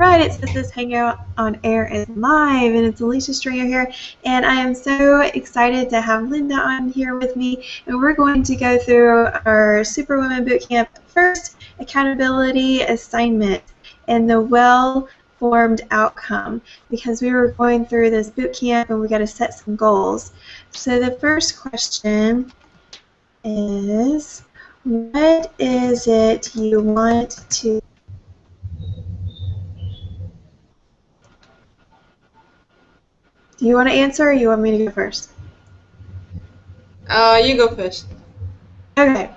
right, it says this Hangout on Air is live, and it's Alicia Stringer here, and I am so excited to have Linda on here with me, and we're going to go through our Superwoman Bootcamp first accountability assignment and the well-formed outcome, because we were going through this bootcamp and we got to set some goals. So the first question is, what is it you want to... Do you want to answer, or you want me to go first? You go first. Okay.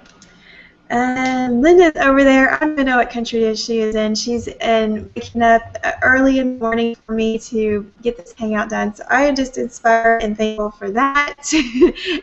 Linda's over there. I don't even know what country she is in. She's waking up early in the morning for me to get this hangout done. So I am just inspired and thankful for that.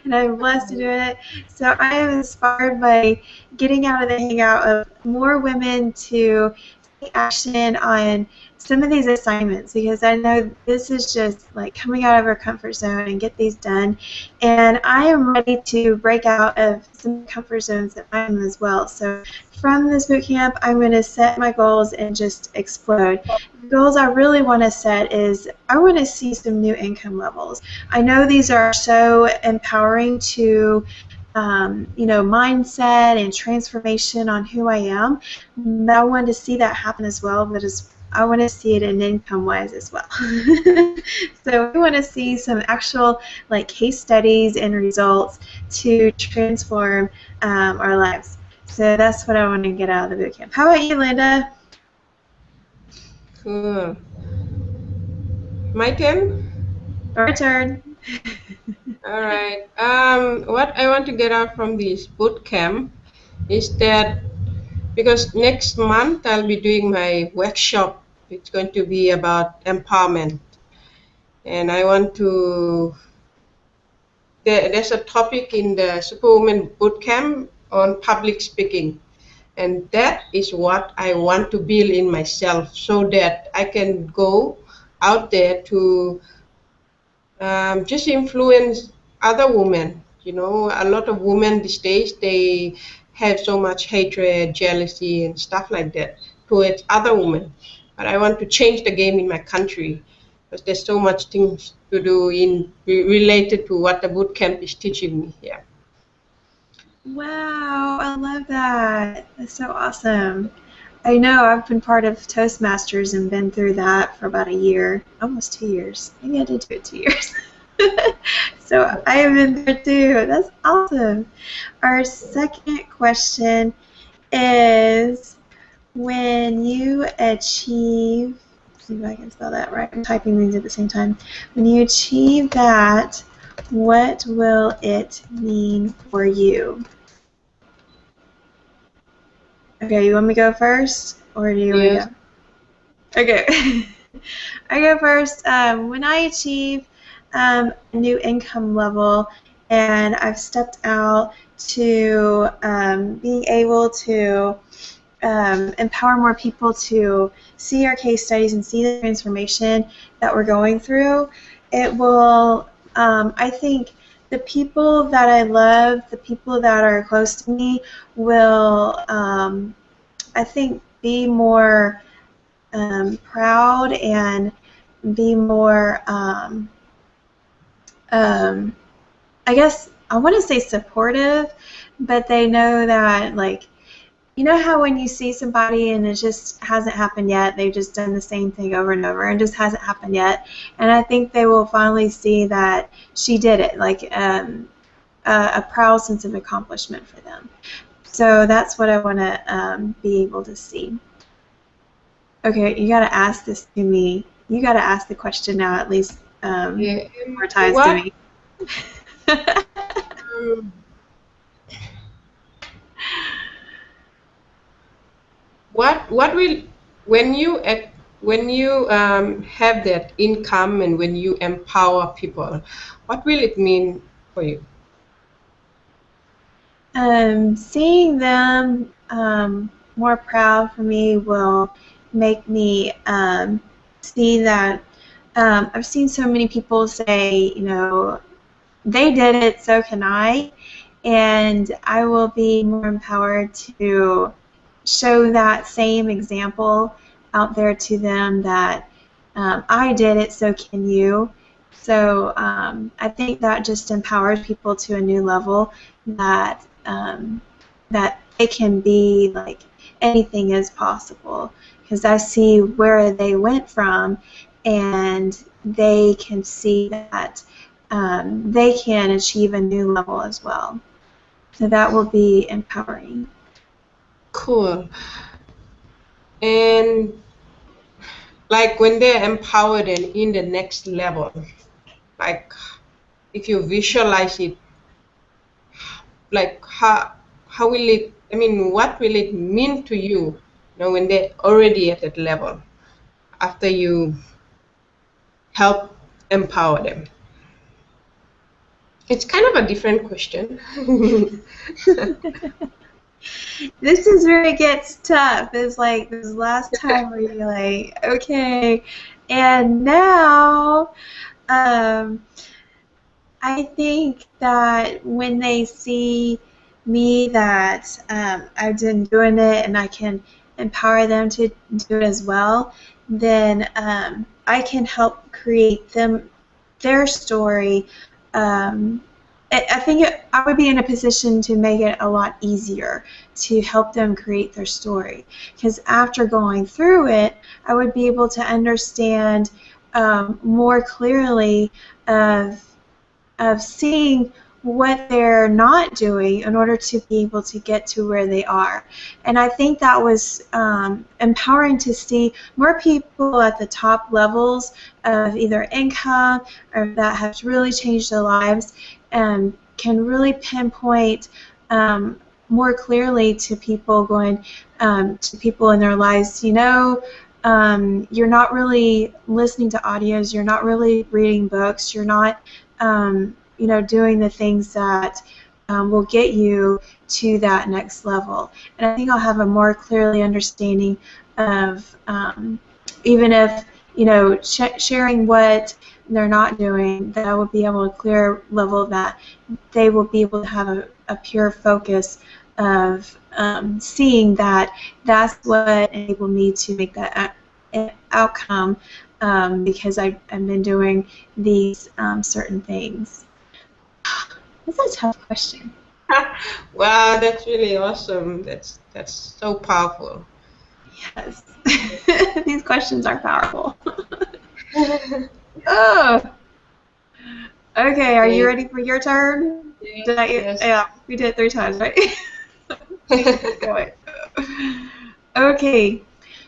And I'm blessed to do it. So I am inspired by getting out of the hangout of more women to take action on some of these assignments, because I know this is just like coming out of our comfort zone and get these done. And I am ready to break out of some comfort zones that I am as well. So from this bootcamp, I'm going to set my goals and just explode. The goals I really want to set is I want to see some new income levels. I know these are so empowering to mindset and transformation on who I am. I want to see that happen as well, but I want to see it in income-wise as well. So we want to see some actual case studies and results to transform our lives. So that's what I want to get out of the bootcamp. How about you, Linda? Cool. My turn? Your turn. All right. What I want to get out from this boot camp is that because next month I'll be doing my workshop. It's going to be about empowerment. And I want to... There's a topic in the Superwoman Bootcamp on public speaking. And that is what I want to build in myself, so that I can go out there to just influence other women. You know, a lot of women these days, they have so much hatred, jealousy, and stuff like that towards other women. But I want to change the game in my country, because there's so much things to do related to what the boot camp is teaching me here. Wow, I love that. That's so awesome. I know I've been part of Toastmasters and been through that for about a year, almost 2 years. Maybe I did do it 2 years. So I have been there too. That's awesome. Our second question is, when you achieve, let's see if I can spell that right. I'm typing these at the same time. When you achieve that, what will it mean for you? Okay, you want me to go first, or do you want to go? Okay. I go first. When I achieve a new income level and I've stepped out to being able to empower more people to see our case studies and see the transformation that we're going through, it will, I think, the people that I love, the people that are close to me will, I think, be more proud and be more, I guess I want to say supportive, but they know that, like, you know how when you see somebody and it just hasn't happened yet, they've just done the same thing over and over and just hasn't happened yet, and I think they will finally see that she did it, like a proud sense of accomplishment for them. So that's what I want to be able to see. Okay, you got to ask this to me. You got to ask the question now, at least more times to me. What will, when you have that income and when you empower people, what will it mean for you? Seeing them more proud for me will make me see that I've seen so many people say, you know, they did it, so can I, and I will be more empowered to show that same example out there to them that I did it, so can you. So I think that just empowers people to a new level that that they can be like anything is possible, because I see where they went from, and they can see that they can achieve a new level as well. So that will be empowering. Cool. And like when they're empowered and in the next level, like if you visualize it, like how will it, I mean, what will it mean to you, you know, when they're already at that level after you help empower them? It's kind of a different question. This is where it gets tough. It's like this last time where you're like, okay, and now I think that when they see me that I've been doing it and I can empower them to do it as well, then I can help create their story. I think I would be in a position to make it a lot easier to help them create their story, because after going through it, I would be able to understand more clearly of seeing what they're not doing in order to be able to get to where they are. And I think that was empowering to see more people at the top levels of either income or that have really changed their lives and can really pinpoint more clearly to people going to people in their lives, you know, you're not really listening to audios, you're not really reading books, you're not you know, doing the things that will get you to that next level. And I think I'll have a more clearly understanding of even if, you know, sharing what they're not doing, that I will be able to clear level that they will be able to have a pure focus of seeing that that's what enabled me to make that outcome because I've been doing these certain things. That's a tough question. Wow, that's really awesome. That's so powerful. Yes. These questions are powerful. Oh. Okay, are you ready for your turn? Yes. Yeah, we did it 3 times, right? Okay,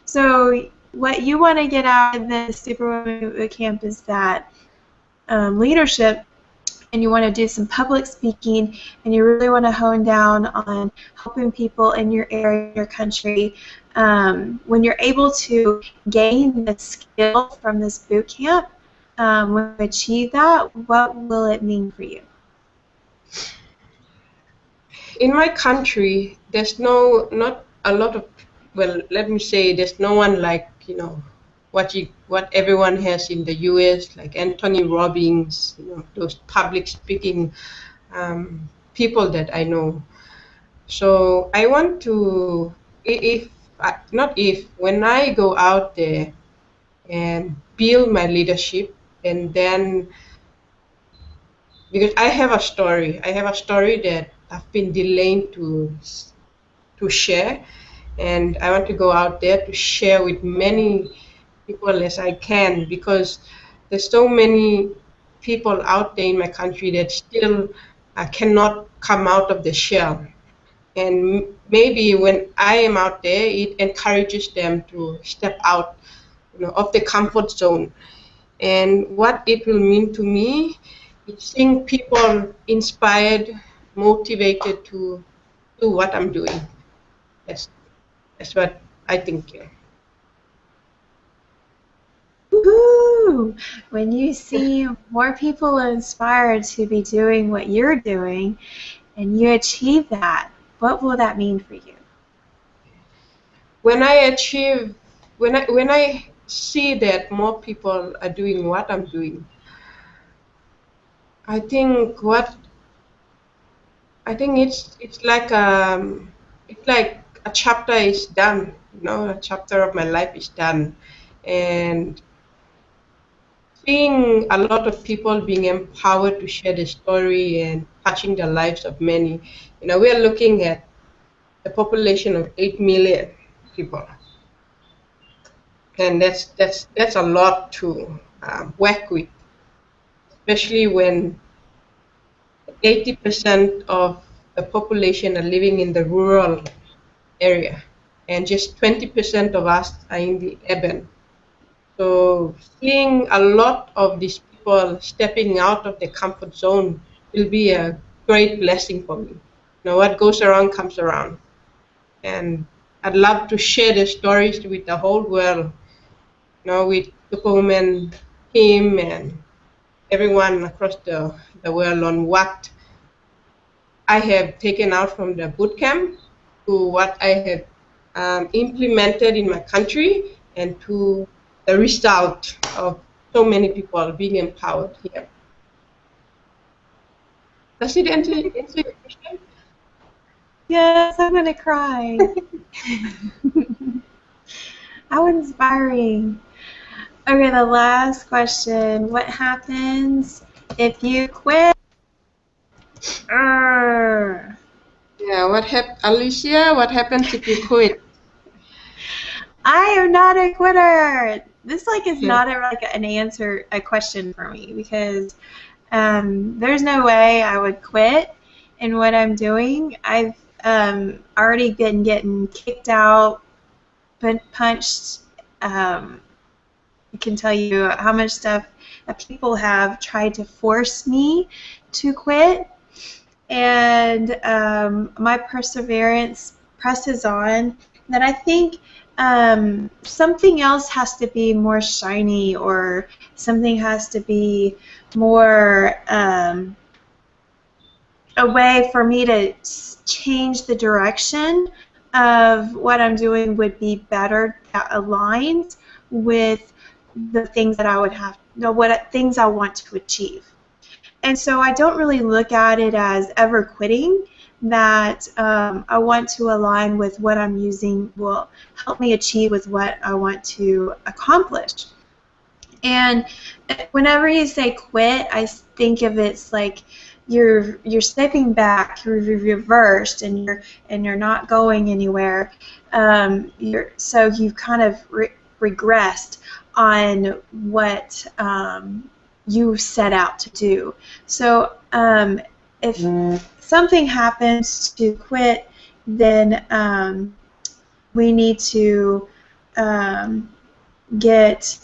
so what you want to get out of the Superwoman Boot Camp is that leadership, and you want to do some public speaking, and you really want to hone down on helping people in your area, your country. When you're able to gain the skill from this boot camp, when you achieve that, what will it mean for you? In my country, there's not a lot of, well, let me say, there's no one like, you know, what everyone has in the U.S., like Anthony Robbins, you know, those public speaking people that I know. So I want to, if not if, when I go out there and build my leadership, and then because I have a story, that I've been delayed to share, and I want to go out there to share with many people as I can, because there's so many people out there in my country that still cannot come out of the shell. And maybe when I am out there, it encourages them to step out, you know, of the comfort zone. And what it will mean to me is seeing people inspired, motivated to do what I'm doing. That's that's what I think. Yeah. Woohoo! When you see more people inspired to be doing what you're doing, and you achieve that, what will that mean for you? When I achieve, when I see that more people are doing what I'm doing, I think it's like a chapter is done. A chapter of my life is done. And seeing a lot of people being empowered to share the story and touching the lives of many, we are looking at a population of 8 million people. And that's a lot to work with, especially when 80% of the population are living in the rural area, and just 20% of us are in the urban. So seeing a lot of these people stepping out of their comfort zone will be a great blessing for me. What goes around comes around. And I'd love to share the stories with the whole world, with Superwoman Kim and everyone across the world on what I have taken out from the boot camp to what I have implemented in my country and to the result of so many people being empowered here. Does it answer your question? Yes, I'm going to cry. How inspiring. Okay, the last question. What happens if you quit? Yeah, Alicia, what happens if you quit? I am not a quitter. This is not a question for me, because there's no way I would quit in what I'm doing. I've already been getting kicked out, punched. I can tell you how much stuff that people have tried to force me to quit, and my perseverance presses on. That I think something else has to be more shiny, or something has to be more a way for me to change the direction of what I'm doing would be better, that aligns with the things that I would have, things I want to achieve. And so I don't really look at it as ever quitting. That I want to align with what I'm using will help me achieve with what I want to accomplish. And whenever you say quit, I think of it's like you're stepping back, you're reversed, and you're not going anywhere. So you've kind of regressed on what you set out to do. So if something happens to quit, then we need to get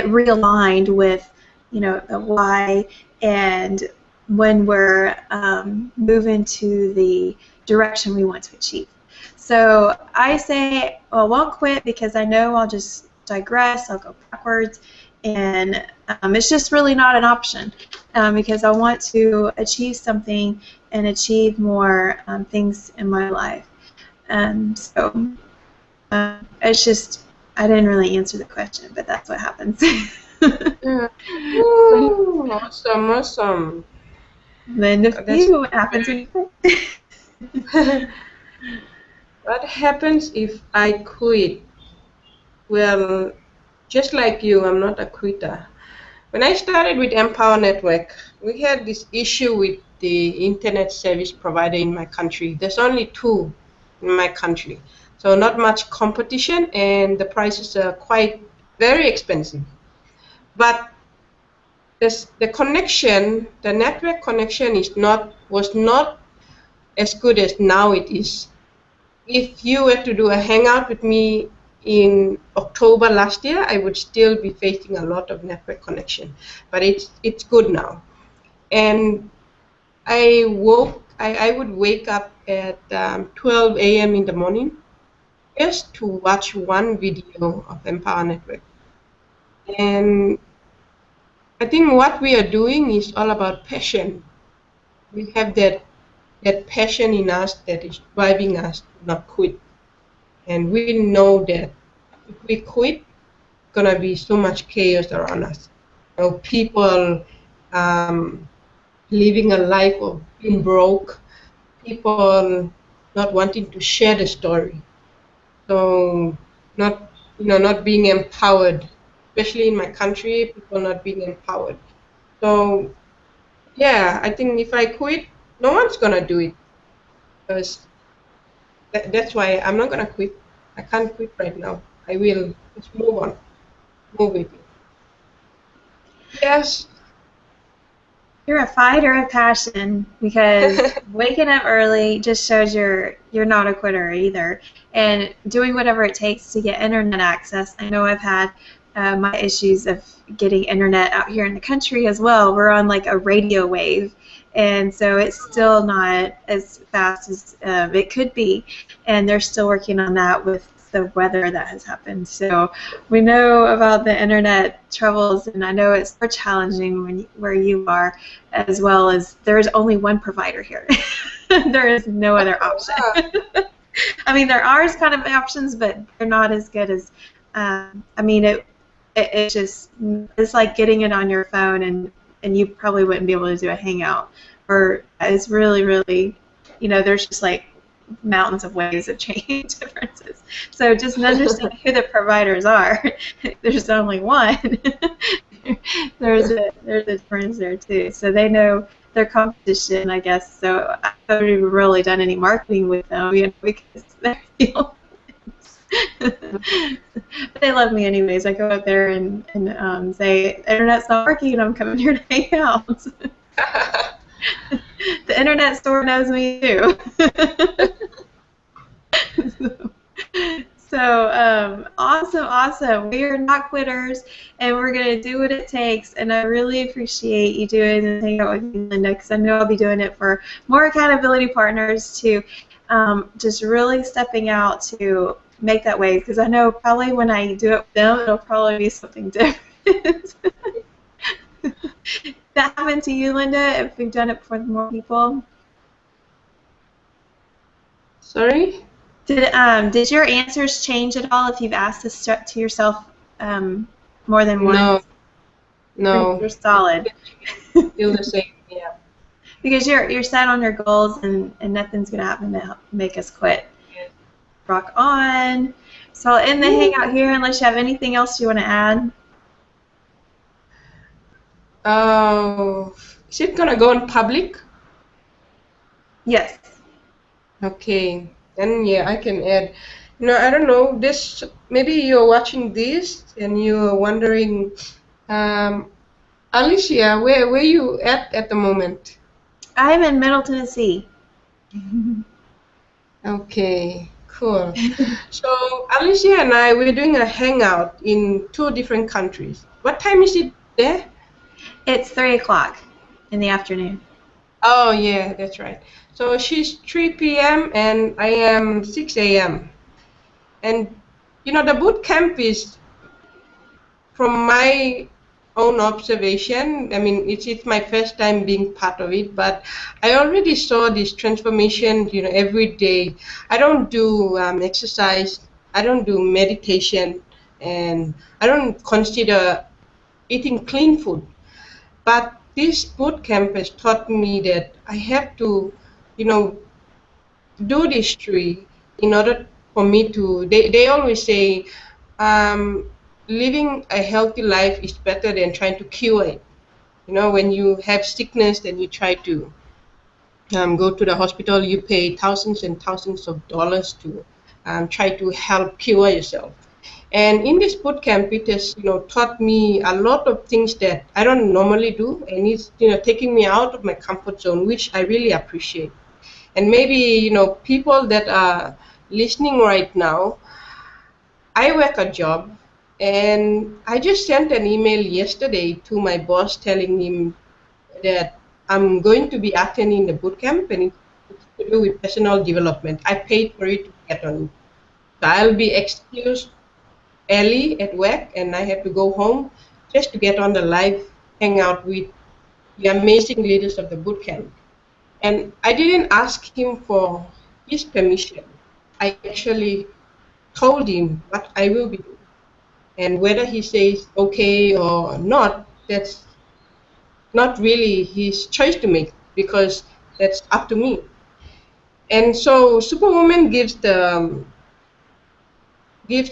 realigned with the why, and when we're moving to the direction we want to achieve. So I say, well, I won't quit, because I know I'll just digress, I'll go backwards, and it's just really not an option, because I want to achieve something and achieve more things in my life. So it's just, I didn't really answer the question, but that's what happens. Yeah. Ooh, awesome. Then what happens when you quit? What happens if I quit? Well, just like you, I'm not a quitter. When I started with Empower Network, we had this issue with the internet service provider in my country. There's only 2 in my country, so not much competition, and the prices are very expensive. But the connection, the network connection was not as good as now it is. If you were to do a hangout with me in October last year, I would still be facing a lot of network connection, but it's good now. And I would wake up at 12 a.m. in the morning just to watch one video of Empower Network. And I think what we are doing is all about passion. We have that passion in us that is driving us to not quit. And we know that if we quit, it's going to be so much chaos around us. People living a life of being broke, people not wanting to share the story. So not being empowered, especially in my country, people not being empowered. So yeah, I think if I quit, no one's gonna do it because that's why I'm not gonna quit. I can't quit right now. I will just move on, move with it. Yes. You're a fighter of passion because waking up early just shows you're not a quitter either, and doing whatever it takes to get internet access. I know I've had my issues of getting internet out here in the country as well. We're on like a radio wave, and so it's still not as fast as it could be, and they're still working on that with the weather that has happened. So we know about the internet troubles, and I know it's more challenging where you are, as well as there is only one provider here. There is no other option. I mean, there are kind of options, but they're not as good as. I mean, it's just it's like getting it on your phone, and you probably wouldn't be able to do a Hangout, or it's really, there's just like mountains of ways of change differences. So just understand who the providers are. There's only one. there's a difference there too. So they know their competition, I guess. So I haven't even really done any marketing with them, because they're the only ones. But they love me anyways. I go up there and say, internet's not working, and I'm coming here to hang out. The internet store knows me too. So awesome. We are not quitters, and we're going to do what it takes. And I really appreciate you doing the Hangout with me, Linda, because I know I'll be doing it for more accountability partners to just really stepping out to make that wave. Because I know probably when I do it with them, it'll probably be something different. That happened to you, Linda, if we've done it for more people? Sorry? Did your answers change at all if you've asked this to yourself more than once? No. You're solid. Still the same, yeah. Because you're set on your goals, and nothing's going to happen to make us quit. Yeah. Rock on. So I'll end the Hangout here unless you have anything else you want to add. Is it gonna go in public? Yes. Okay. Then yeah, I can add. I don't know. This maybe you're watching this and you're wondering, Alicia, where you at the moment? I'm in Middle Tennessee. Okay, cool. So Alicia and I, we're doing a hangout in 2 different countries. What time is it there? It's 3 o'clock in the afternoon. Oh, yeah, that's right. So she's 3 p.m. and I am 6 a.m. And, the boot camp is, from my own observation, I mean, it's my first time being part of it, but I already saw this transformation, every day. I don't do exercise, I don't do meditation, and I don't consider eating clean food. But this boot camp has taught me that I have to, do this tree in order for me to. They always say, living a healthy life is better than trying to cure it. When you have sickness, then you try to go to the hospital. You pay thousands and thousands of dollars to try to help cure yourself. And in this boot camp, it has, taught me a lot of things that I don't normally do, and it's, taking me out of my comfort zone, which I really appreciate. And maybe, people that are listening right now, I work a job, and I just sent an email yesterday to my boss telling him that I'm going to be attending the boot camp, and it's to do with personal development. I paid for it to get on it. So I'll be excused early at work, and I have to go home just to get on the live hangout with the amazing leaders of the boot camp. And I didn't ask him for his permission. I actually told him what I will be doing. And whether he says okay or not, that's not really his choice to make, because that's up to me. And so Superwoman gives a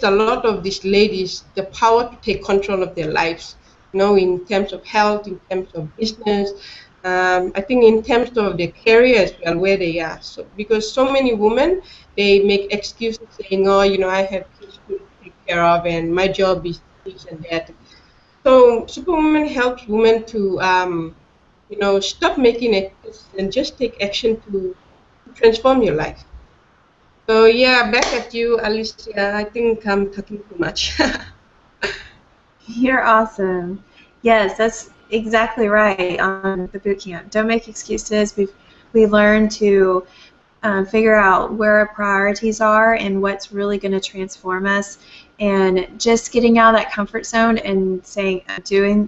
lot of these ladies the power to take control of their lives, in terms of health, in terms of business, I think in terms of their career as well, where they are. So because so many women, they make excuses saying, oh, I have kids to take care of, and my job is this and that. So Superwoman helps women to, stop making excuses and just take action to transform your life. So yeah, back at you, Alicia. I think I'm talking too much. You're awesome. Yes, that's exactly right on the boot camp. Don't make excuses. We learn to figure out where our priorities are and what's really going to transform us, and just getting out of that comfort zone and saying,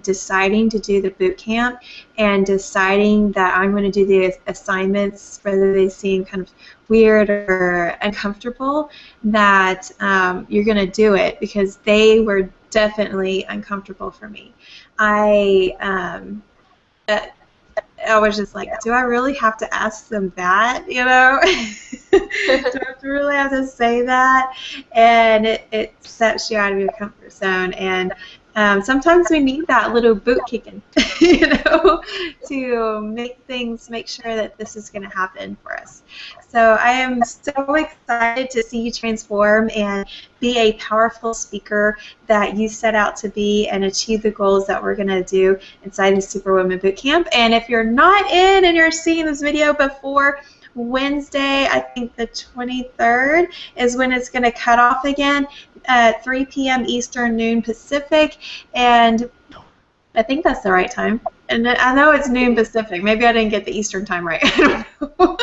deciding to do the boot camp, and deciding that I'm going to do the assignments, whether they seem kind of weird or uncomfortable, that you're going to do it, because they were definitely uncomfortable for me. I was just like, do I really have to ask them that, Do I really have to say that? And it sets you out of your comfort zone. And sometimes we need that little boot kicking, to make sure that this is going to happen for us. So I am so excited to see you transform and be a powerful speaker that you set out to be, and achieve the goals that we're going to do inside the Superwoman Bootcamp. And if you're not in and you're seeing this video before Wednesday, I think the 23rd is when it's going to cut off again at 3 p.m. Eastern, noon Pacific, and I think that's the right time. And I know it's noon Pacific. Maybe I didn't get the Eastern time right. I don't know.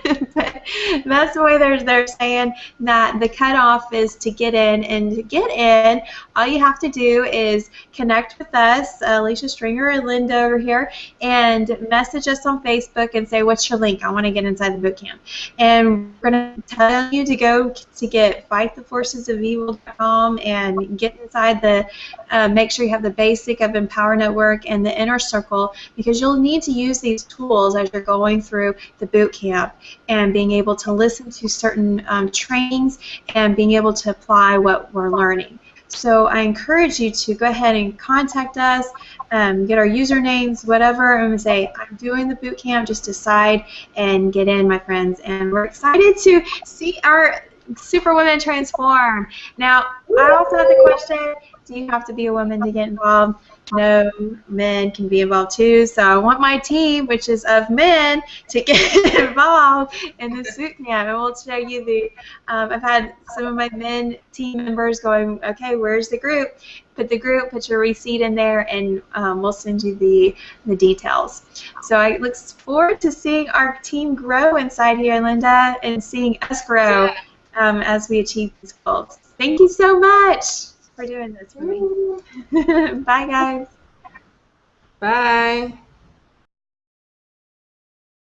But that's the way they're saying that the cutoff is to get in. And to get in, all you have to do is connect with us, Alicia Stringer and Linda over here, and message us on Facebook and say, what's your link? I want to get inside the bootcamp. And we're going to tell you to go to get fighttheforcesofevil.com and get inside the, make sure you have the basic of Empower Network and the inner circle, because you'll need to use these tools as you're going through the boot camp, and being able to listen to certain trainings and being able to apply what we're learning. So I encourage you to go ahead and contact us, get our usernames, whatever, and say, I'm doing the boot camp. Just decide and get in, my friends. And we're excited to see our Superwoman transform. Now, I also have the question, do you have to be a woman to get involved? No, men can be involved too. So I want my team, which is of men, to get involved in this boot camp. And we'll show you the, I've had some of my men team members going, okay, where's the group? Put your receipt in there, and we'll send you the details. So I look forward to seeing our team grow inside here, Linda, and seeing us grow as we achieve these goals. Thank you so much for doing this for me. Bye, guys. Bye.